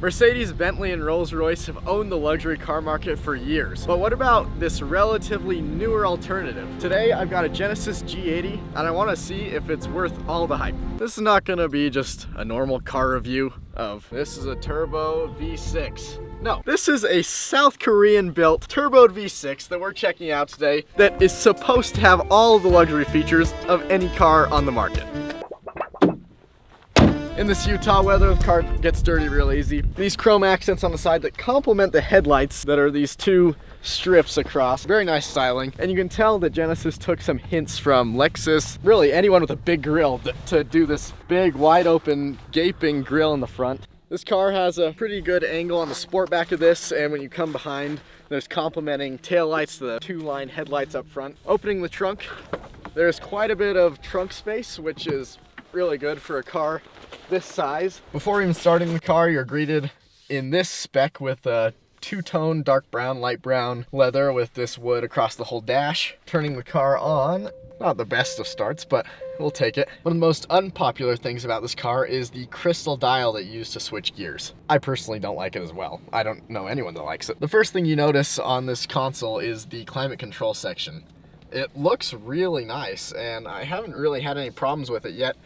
Mercedes, Bentley, and Rolls-Royce have owned the luxury car market for years. But what about this relatively newer alternative? Today, I've got a Genesis G80, and I want to see if it's worth all the hype. This is not gonna be just a normal car review of, this is a turbo V6. No, this is a South Korean built turboed V6 that we're checking out today that is supposed to have all of the luxury features of any car on the market. In this Utah weather, the car gets dirty real easy. These chrome accents on the side that complement the headlights that are these two strips across. Very nice styling. And you can tell that Genesis took some hints from Lexus, really anyone with a big grille, to do this big, wide open, gaping grille in the front. This car has a pretty good angle on the sport back of this, and when you come behind, there's complementing taillights to the two-line headlights up front. Opening the trunk, there's quite a bit of trunk space, which is really good for a car this size. Before even starting the car, you're greeted in this spec with a two-tone dark brown, light brown leather with this wood across the whole dash. Turning the car on, not the best of starts, but we'll take it. One of the most unpopular things about this car is the crystal dial that you use to switch gears. I personally don't like it as well. I don't know anyone that likes it. The first thing you notice on this console is the climate control section. It looks really nice, and I haven't really had any problems with it yet.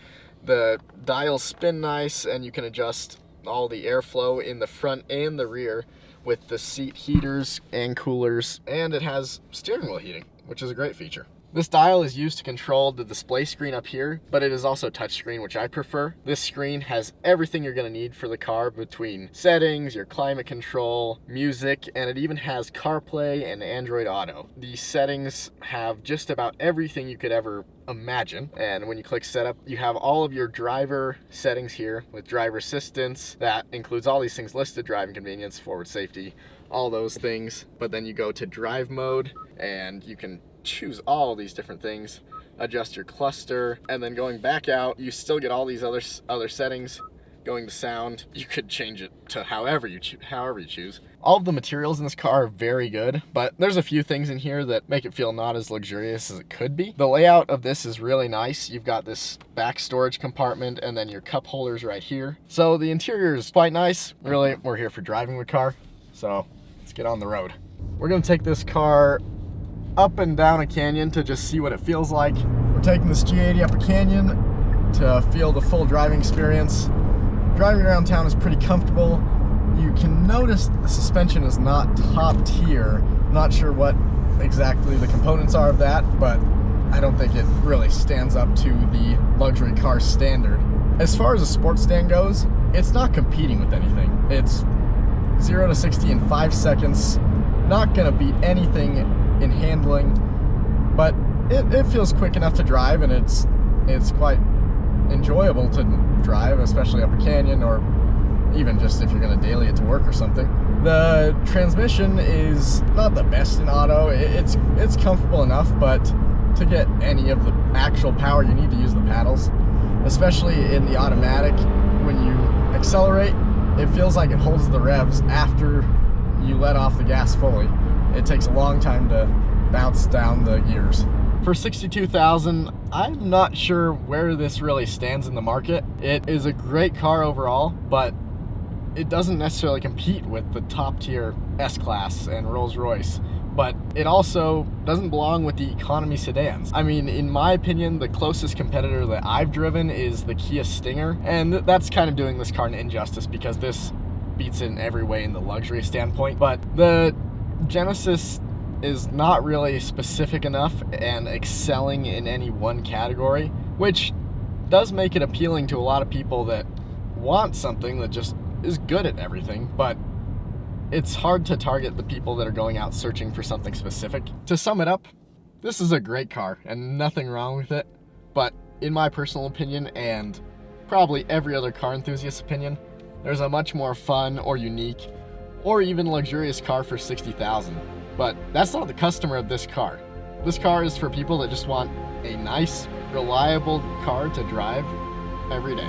The dials spin nice, and you can adjust all the airflow in the front and the rear with the seat heaters and coolers, and it has steering wheel heating, which is a great feature. This dial is used to control the display screen up here, but it is also touchscreen, which I prefer. This screen has everything you're going to need for the car between settings, your climate control, music, and it even has CarPlay and Android Auto. These settings have just about everything you could ever imagine, and when you click setup, you have all of your driver settings here with driver assistance. That includes all these things listed: driving convenience, forward safety, all those things. But then you go to drive mode, and you can choose all these different things, adjust your cluster, and then going back out, you still get all these other settings. Going to sound, you could change it to however you choose. All of the materials in this car are very good, but there's a few things in here that make it feel not as luxurious as it could be. The layout of this is really nice. You've got this back storage compartment and then your cup holders right here. So the interior is quite nice. Really, we're here for driving the car, so let's get on the road. We're gonna take this car up and down a canyon to just see what it feels like. We're taking this G80 up a canyon to feel the full driving experience. Driving around town is pretty comfortable. You can notice the suspension is not top tier. Not sure what exactly the components are of that, but I don't think it really stands up to the luxury car standard. As far as a sports stand goes, it's not competing with anything. It's 0 to 60 in 5 seconds. Not gonna beat anything in handling, but it feels quick enough to drive, and it's quite enjoyable to drive, especially up a canyon, or even just if you're going to daily it to work or something. The transmission is not the best in auto. It's comfortable enough, but to get any of the actual power, you need to use the paddles, especially in the automatic. When you accelerate, it feels like it holds the revs after you let off the gas fully. It takes a long time to bounce down the gears. For $62,000, I'm not sure where this really stands in the market. It is a great car overall, but it doesn't necessarily compete with the top tier S-Class and Rolls-Royce. But it also doesn't belong with the economy sedans. I mean, in my opinion, the closest competitor that I've driven is the Kia Stinger, and that's kind of doing this car an injustice because this beats it in every way in the luxury standpoint. But the Genesis is not really specific enough and excelling in any one category, which does make it appealing to a lot of people that want something that just is good at everything, but it's hard to target the people that are going out searching for something specific. To sum it up, this is a great car and nothing wrong with it, but in my personal opinion, and probably every other car enthusiast's opinion, there's a much more fun or unique or even luxurious car for $60,000. But that's not the customer of this car. This car is for people that just want a nice, reliable car to drive every day.